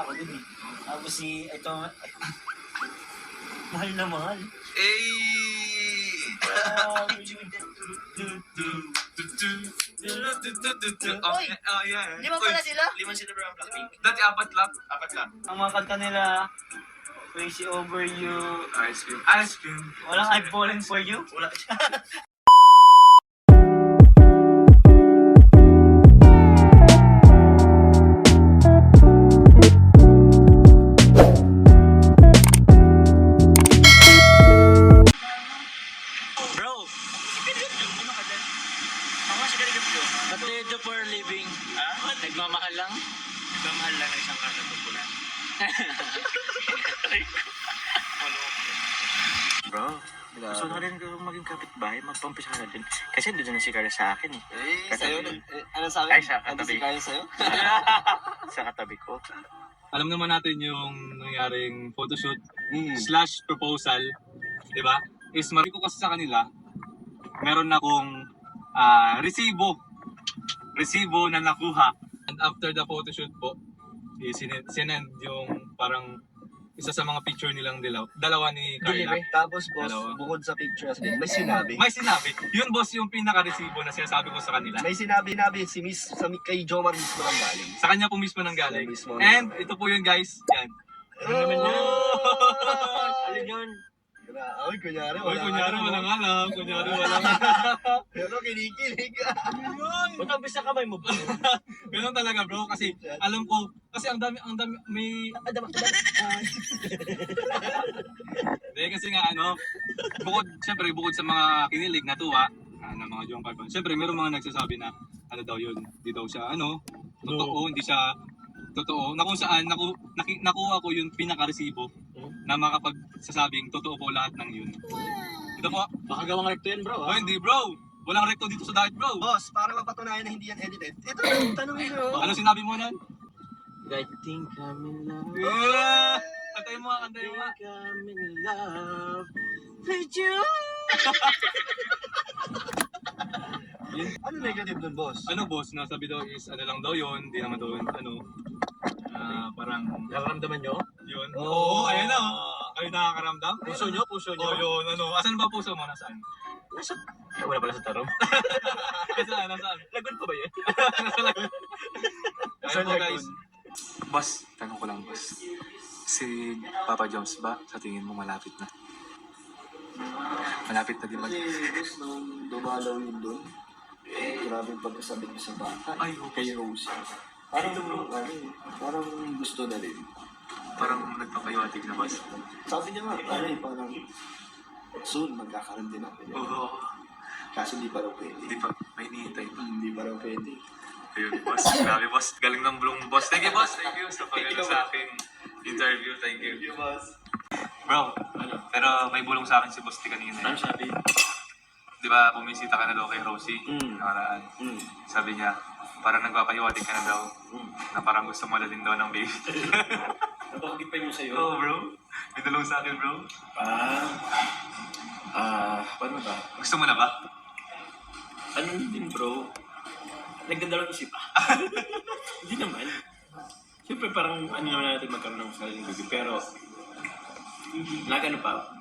ako dun eh. Tapos ito, mahal na mahal. Okay. Yeah. Lima pala sila? Lima sila bro ang Blackpink. Dati apat lang. Apat lang. Ang mga kanta nila, Crazy Over You, Ice cream. Ice cream. walang I'm Falling For You. Wala. Bro, Ano ka dyan? Ako si Kaligap yun. what do you do for a living? Ha? Nagmamahal lang? Nagmamahal lang ng isang kasa tumpulan. Ano? Bro, gusto na rin kung maging kapitbahay, magpampisa ka na din. Kasi doon na si Carla sa akin eh. Sa'yo? Ano sabi? Ay, sa Ano katabi. si Kaya sa'yo? Sa katabi ko. Alam naman natin yung nangyaring photoshoot Hmm. / proposal, di ba? Is marami ko kasi sa kanila, meron akong resibo na nakuha. And after the photoshoot po, sinend yung parang isa sa mga picture nilang dalawa ni Carla. Tapos boss, Hello. bukod sa pictures din, may sinabi. May sinabi. Yun boss yung pinaka-resibo na sinasabi ko sa kanila. May sinabi si Miss, kay Jomar mismo ng galing. Sa kanya po mismo nang galing. Mismo. And ito po yun guys. Yan. Ano naman yan? Alin yun? Ay, kunyari, Uy, kunyari walang alam. Kunyari walang Pero kinikilig ka. Ba't ang bisa kamay mo, bro? Ganun talaga bro kasi alam ko kasi ang dami may Hindi kasi nga bukod sa mga kinilig natuwa ng mga Jong Parpon. Siyempre meron mga nagsasabi na ano daw yun, hindi daw siya totoo, hindi siya totoo. Na kung saan nakuha ko yung pinaka-resibo na makapagsasabing totoo po lahat ng yun. Ito po. Baka gawang recto yan, bro. Oh, hindi bro. Walang recto dito sa diet bro. Boss, para mapatunayan na hindi yan edited, ito yung tanongin nyo. Ano sinabi mo nun? I think I'm in love. Yeah! Kantay mo nga. I'm in love with you. Ano negative dun, boss? Ano boss, nasabi daw is ano lang daw yun, hindi naman daw yun, parang Nakaramdaman nyo? yun. Oo. Oo, ayan na. Kayo nakakaramdam? Puso nyo? Oo, yun, Asan ba puso mo? Nasaan? Wala pala sa tarong. Nasaan? Lagon pa ba yun? Ayun po guys. Boss, tanong ko lang boss. Si Papa Jones ba, sa tingin mo malapit na? Malapit na di mag... Kasi boss, nung dumalaw yun dun, grabe yung pagkasabi ko sa bata. Ay, Kay Rose. Parang gusto na rin. Parang nagpapayawatig na boss. Sabi niya nga, parang soon magkakaroon din ako. Oo. Kaso hindi pa raw pwede. Hindi pa, may nihintay pa. Hindi pa raw pwede. Ayun, boss. Grabe, boss. Galing ng blong boss. Thank you, boss. Thank you sa sa aking interview. Thank you. boss. Bro, pero may bulong sa akin si Boss T kanina. Ano sabi? Di ba, bumisita ka na daw kay Rosie? Nakaraan. Sabi niya, parang nagpapahiwatig ka na daw. Na parang gusto mo na din daw ng baby. Napakagit pa yung sa'yo? Oo, bro. May tulong sa akin, bro. Paano ba? Gusto mo na ba? Ano din bro? Nagdadalawang isip Hindi naman. Siyempre parang ano naman natin magkaroon ng sariling baby. Pero,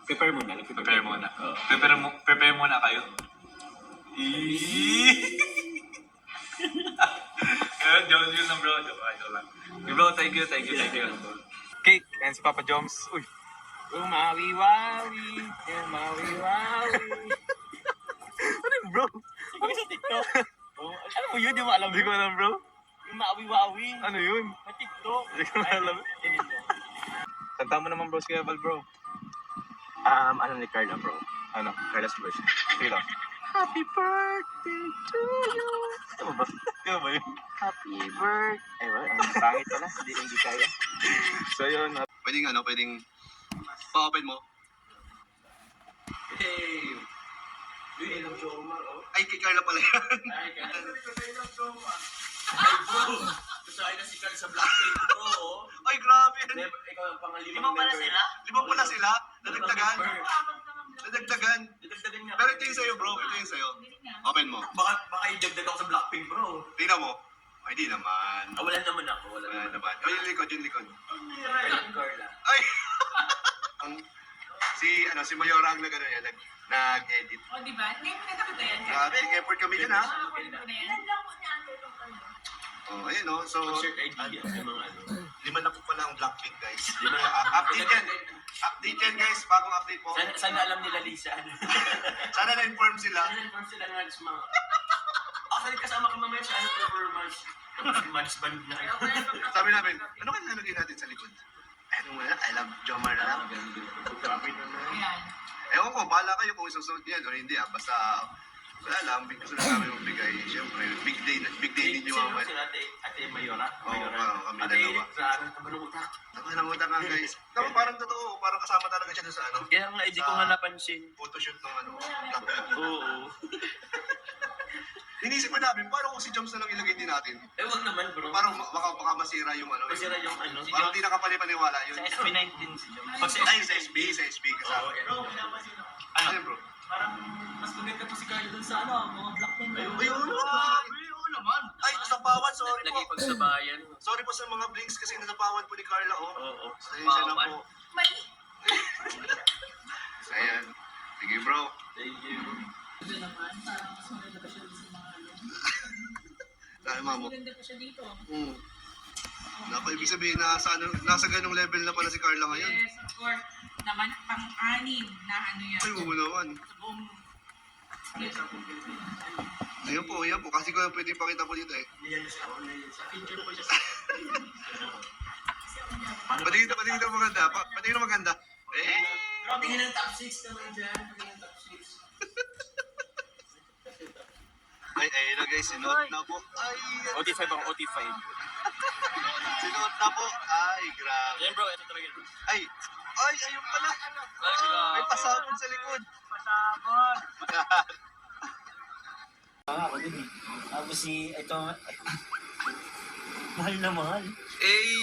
prepare muna. Prepare muna. Oo. Prepare muna kayo. Jones yun lang, bro. Joke lang. Bro, thank you. Okay, and si Papa Jones. Uy. Umawi-wawi. Ano yun, bro? Ano sa TikTok? Ano mo yun? Di mo alam Hindi ko alam, bro. Yung maawi-wawi. Ano yun? Sa TikTok. Hindi ko alam. Kanta mo naman, bro, si Eval, bro. Ano ni Carla, bro? Ano? Carla's version. Sige lang. Happy birthday to you. Ito ba? Ito ba yun? Happy birthday. Ay, wala. Ang pangit pala. Hindi kaya. So, yun. Pwedeng pa-open mo. Hey! Ay, kay Carla pala yan. Ay, bro. Gusto ay na si Carl sa Blackpink, bro. Ay, grabe. Ikaw ang pangalimang Lima pala sila? Limang pala sila. Nadagdagan. Dadagdagan niya. Pero ito yung sa'yo, bro. Ito yung sa'yo. Open mo. Baka idagdag ako sa Blackpink, bro. Tingnan mo. Ay, di naman. Wala naman ako. Wala Wala naman. naman. Oh, yung likod, yung likod. Carla. Ay! si Mayora ang nag-ano yan, nag-edit. O, di ba? Ngayon ko na kita yan. Grabe, effort kami dyan, ha? Ako ko na yan. Oh, ayun, no? So, Concert idea. Yung mga ano. 5 na po pala ang Blackpink, guys. Lima na. Update yan. Update yan, guys. Bagong update po. Sana alam nila Lisa. Sana na-inform sila. Sana sila nga sa mga... Actually, kasama ka mamaya sa ano performance. Tapos match band na kayo. Sabi namin, ano kaya nalagay natin sa likod? Ano mo na? I love Jomar na lang. Ayan. Ewan ko, bahala kayo kung isusunod yan o hindi, ah. Basta, wala lang, gusto na namin magbigay. Siyempre, big day ninyo Sino mamaya. sila Ate Mayora? Oo, kami Ate dalawa. Eric, sa akin, tama ng utak. Tama na mo nga, guys. Tama, parang totoo. Parang kasama talaga siya doon sa ano. Kaya nga, hindi ko nga napansin. Photoshoot ng ano. Oo. Inisip ko namin, paano kung si Joms na lang ilagay din natin? Wag naman bro. Parang baka masira yung ano. Masira yung ano. Parang hindi nakapalipaniwala yun. Sa SB19 si Jom. Ay, sa SB kasama. Ano bro? Parang mas maganda pa si Carlo dun sa ano, mga Blackpink. Ayun, oo naman. Ay, nasapawan, sorry po. Nagipagsabayan. Sorry po sa mga blinks kasi nasapawan po ni Carla, oh. Oo. Pasensya na po. Mali. Ayan. Sige bro. Thank you. Ito naman, parang mas maganda pa siya dun sa mga ano. Dahil mamo. Maganda pa siya dito. Naku, ibig sabihin nasa ganung level na pala si Carla ngayon. Yes, of course. Naman, pang-anim na ano yan. Ay, mo naman. Sa buong... Ayun po. Kasi ko pwede ipakita po dito eh. Sa picture ko siya. Patingin maganda. Patingin maganda. Eh! Tingin ng top 6 naman dyan. Tingin ng top 6. Ay, ayun na guys. Sinuot na po. Ay! OT5 ako, OT5. Sinuot na po. Ay, grabe. Yan bro, ito talaga. Ay! Ay, ayun pala. May pasabog sa likod. Pasabot. Ako din eh. Tapos ito, mahal na mahal. Eh!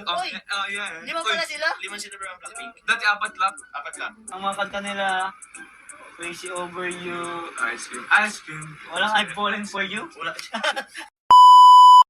Oh, yeah. Lima pala sila? 5 sila bro ang Blackpink. Dati 4 lang. 4 lang. Ang mga kanta nila, Crazy Over You, Ice cream. walang I've Fallen For You. Wala siya.